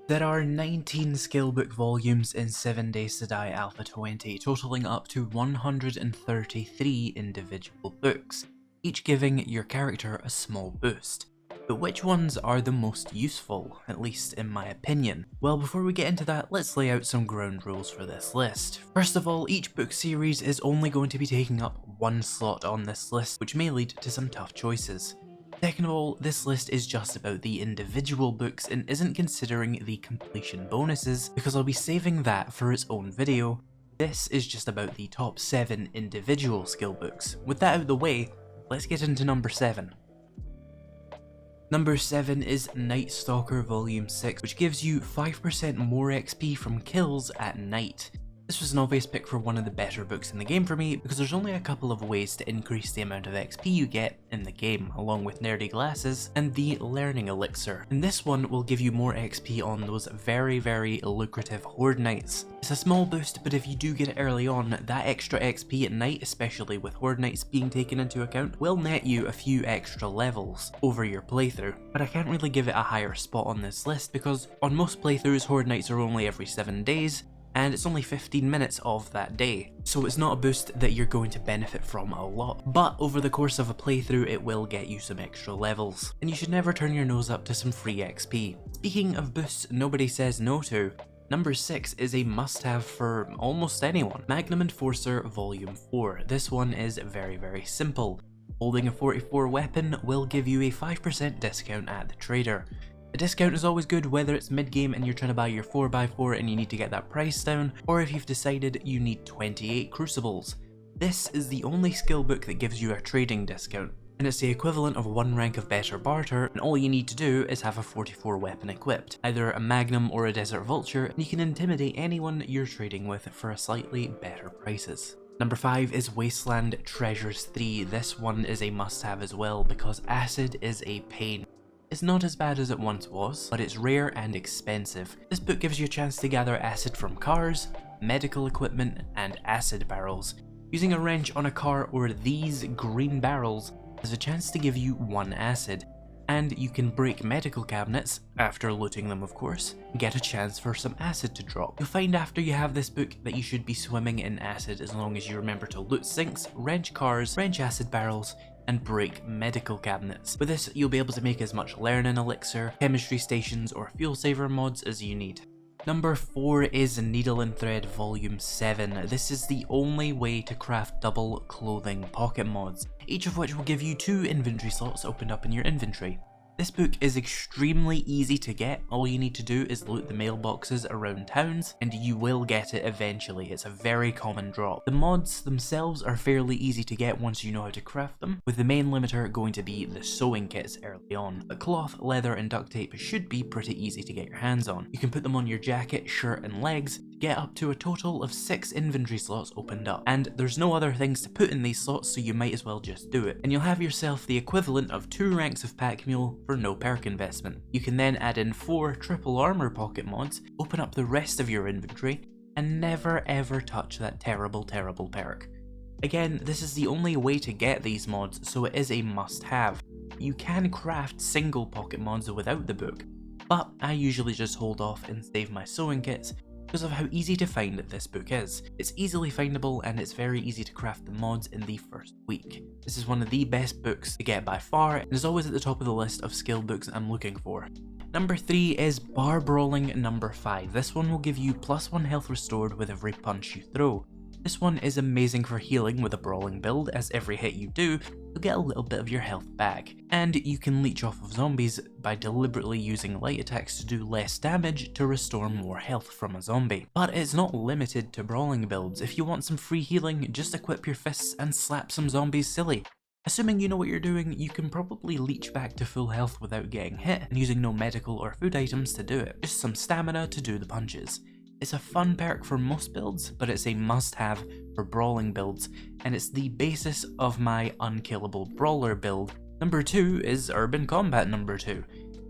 There are 19 skillbook volumes in 7 Days to Die Alpha 20, totaling up to 133 individual books, each giving your character a small boost. But which ones are the most useful, at least in my opinion? Well, before we get into that, let's lay out some ground rules for this list. First of all, each book series is only going to be taking up one slot on this list, which may lead to some tough choices. Second of all, this list is just about the individual books and isn't considering the completion bonuses, because I'll be saving that for its own video. This is just about the top 7 individual skill books. With that out of the way, let's get into number 7. Number 7 is Night Stalker Volume 6, which gives you 5% more XP from kills at night. This was an obvious pick for one of the better books in the game for me, because there's only a couple of ways to increase the amount of XP you get in the game, along with nerdy glasses and the learning elixir. And this one will give you more XP on those very lucrative horde nights. It's a small boost, but if you do get it early on, that extra XP at night, especially with horde nights being taken into account, will net you a few extra levels over your playthrough. But I can't really give it a higher spot on this list, because on most playthroughs horde nights are only every 7 days, and it's only 15 minutes of that day, so it's not a boost that you're going to benefit from a lot. But over the course of a playthrough, it will get you some extra levels, and you should never turn your nose up to some free XP. Speaking of boosts nobody says no to, number 6 is a must-have for almost anyone. Magnum Enforcer Volume 4. This one is very simple. Holding a 44 weapon will give you a 5% discount at the trader. A discount is always good, whether it's mid-game and you're trying to buy your 4x4 and you need to get that price down, or if you've decided you need 28 crucibles. This is the only skill book that gives you a trading discount, and it's the equivalent of 1 rank of better barter, and all you need to do is have a 44 weapon equipped, either a Magnum or a Desert Vulture, and you can intimidate anyone you're trading with for a slightly better prices. Number 5 is Wasteland Treasures 3. This one is a must-have as well, because acid is a pain. It's not as bad as it once was, but it's rare and expensive. This book gives you a chance to gather acid from cars, medical equipment, and acid barrels. Using a wrench on a car or these green barrels has a chance to give you 1 acid, and you can break medical cabinets, after looting them of course, and get a chance for some acid to drop. You'll find after you have this book that you should be swimming in acid as long as you remember to loot sinks, wrench cars, wrench acid barrels, and break medical cabinets. With this, you'll be able to make as much learning elixir, chemistry stations, or fuel saver mods as you need. Number 4 is Needle and Thread Volume 7. This is the only way to craft double clothing pocket mods, each of which will give you 2 inventory slots opened up in your inventory. This book is extremely easy to get. All you need to do is loot the mailboxes around towns and you will get it eventually. It's a very common drop. The mods themselves are fairly easy to get once you know how to craft them, with the main limiter going to be the sewing kits early on. But cloth, leather and duct tape should be pretty easy to get your hands on. You can put them on your jacket, shirt and legs to get up to a total of 6 inventory slots opened up. And there's no other things to put in these slots, so you might as well just do it. And you'll have yourself the equivalent of 2 ranks of pack mule for no perk investment. You can then add in 4 triple armor pocket mods, open up the rest of your inventory, and never ever touch that terrible perk. Again, this is the only way to get these mods, so it is a must-have. You can craft single pocket mods without the book, but I usually just hold off and save my sewing kits because of how easy to find this book is. It's easily findable and it's very easy to craft the mods in the first week. This is one of the best books to get by far and is always at the top of the list of skill books I'm looking for. Number 3 is Bar Brawling number 5. This one will give you +1 health restored with every punch you throw. This one is amazing for healing with a brawling build, as every hit you do, you'll get a little bit of your health back. And you can leech off of zombies by deliberately using light attacks to do less damage to restore more health from a zombie. But it's not limited to brawling builds. If you want some free healing, just equip your fists and slap some zombies silly. Assuming you know what you're doing, you can probably leech back to full health without getting hit, and using no medical or food items to do it. Just some stamina to do the punches. It's a fun perk for most builds, but it's a must-have for brawling builds, and it's the basis of my unkillable brawler build. Number 2 is Urban Combat number 2.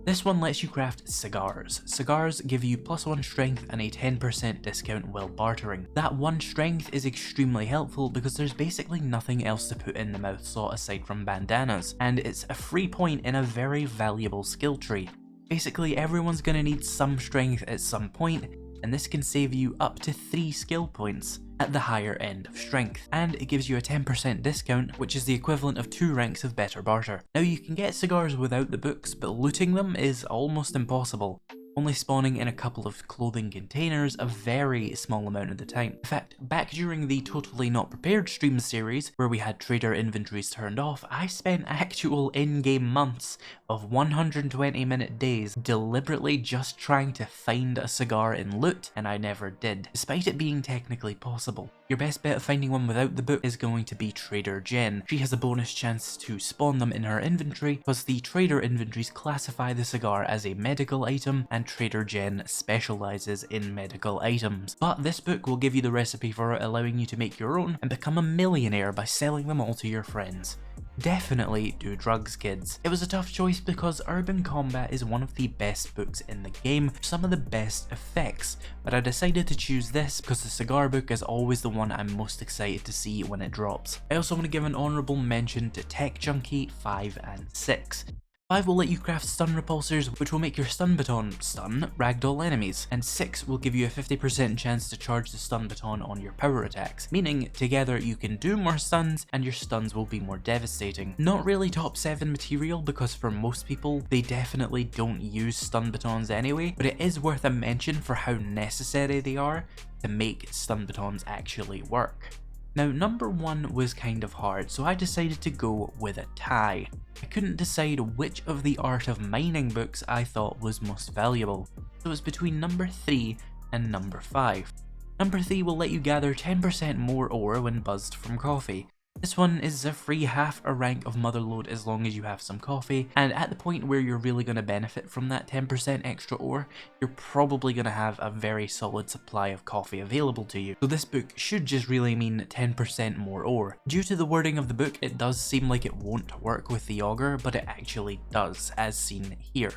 This one lets you craft cigars. Cigars give you +1 strength and a 10% discount while bartering. That 1 strength is extremely helpful because there's basically nothing else to put in the mouth slot aside from bandanas, and it's a free point in a very valuable skill tree. Basically, everyone's going to need some strength at some point, and this can save you up to 3 skill points at the higher end of strength, and it gives you a 10% discount, which is the equivalent of 2 ranks of better barter. Now, you can get cigars without the books, but looting them is almost impossible, only spawning in a couple of clothing containers a very small amount of the time. In fact, back during the Totally Not Prepared stream series, where we had trader inventories turned off, I spent actual in-game months of 120-minute days deliberately just trying to find a cigar in loot, and I never did, despite it being technically possible. Your best bet of finding one without the book is going to be Trader Jen. She has a bonus chance to spawn them in her inventory, because the trader inventories classify the cigar as a medical item, and Trader Jen specializes in medical items. But this book will give you the recipe for it, allowing you to make your own and become a millionaire by selling them all to your friends. Definitely do drugs, kids. It was a tough choice because Urban Combat is one of the best books in the game, some of the best effects, but I decided to choose this because the cigar book is always the one I'm most excited to see when it drops. I also want to give an honourable mention to Tech Junkie 5 and 6. 5 will let you craft stun repulsors, which will make your stun baton stun ragdoll enemies, and 6 will give you a 50% chance to charge the stun baton on your power attacks, meaning together you can do more stuns and your stuns will be more devastating. Not really top 7 material because for most people they definitely don't use stun batons anyway, but it is worth a mention for how necessary they are to make stun batons actually work. Now, number 1 was kind of hard, so I decided to go with a tie. I couldn't decide which of the Art of Mining books I thought was most valuable, so it's between number 3 and number 5. Number 3 will let you gather 10% more ore when buzzed from coffee. This one is a free half a rank of Motherlode as long as you have some coffee, and at the point where you're really going to benefit from that 10% extra ore, you're probably going to have a very solid supply of coffee available to you. So this book should just really mean 10% more ore. Due to the wording of the book, it does seem like it won't work with the auger, but it actually does, as seen here.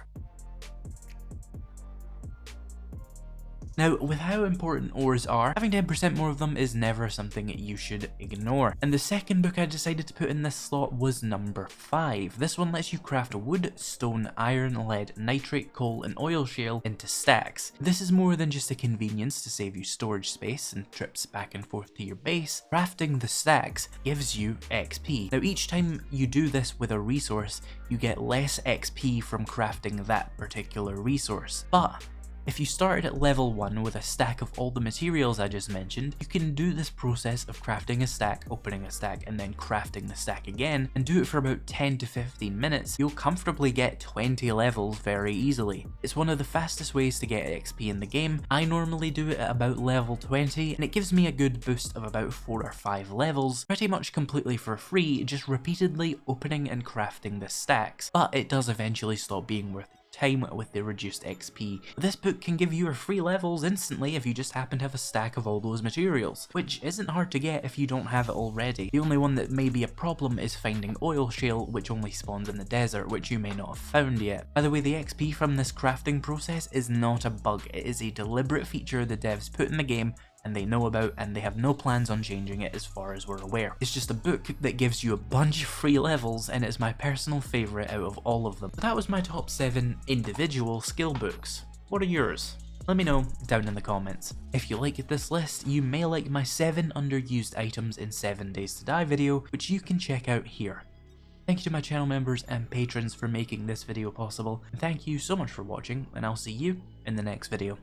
Now, with how important ores are, having 10% more of them is never something you should ignore. And the second book I decided to put in this slot was number 5. This one lets you craft wood, stone, iron, lead, nitrate, coal, and oil shale into stacks. This is more than just a convenience to save you storage space and trips back and forth to your base. Crafting the stacks gives you XP. Now, each time you do this with a resource, you get less XP from crafting that particular resource. But if you started at level 1 with a stack of all the materials I just mentioned, you can do this process of crafting a stack, opening a stack, and then crafting the stack again, and do it for about 10 to 15 minutes. You'll comfortably get 20 levels very easily. It's one of the fastest ways to get XP in the game. I normally do it at about level 20, and it gives me a good boost of about 4 or 5 levels, pretty much completely for free, just repeatedly opening and crafting the stacks. But it does eventually stop being worth time with the reduced XP. This book can give you your free levels instantly if you just happen to have a stack of all those materials, which isn't hard to get if you don't have it already. The only one that may be a problem is finding oil shale, which only spawns in the desert, which you may not have found yet. By the way, the XP from this crafting process is not a bug, it is a deliberate feature the devs put in the game and they know about, and they have no plans on changing it as far as we're aware. It's just a book that gives you a bunch of free levels, and it's my personal favourite out of all of them. But that was my top 7 individual skill books. What are yours? Let me know down in the comments. If you like this list, you may like my 7 underused items in 7 Days to Die video, which you can check out here. Thank you to my channel members and patrons for making this video possible, and thank you so much for watching, and I'll see you in the next video.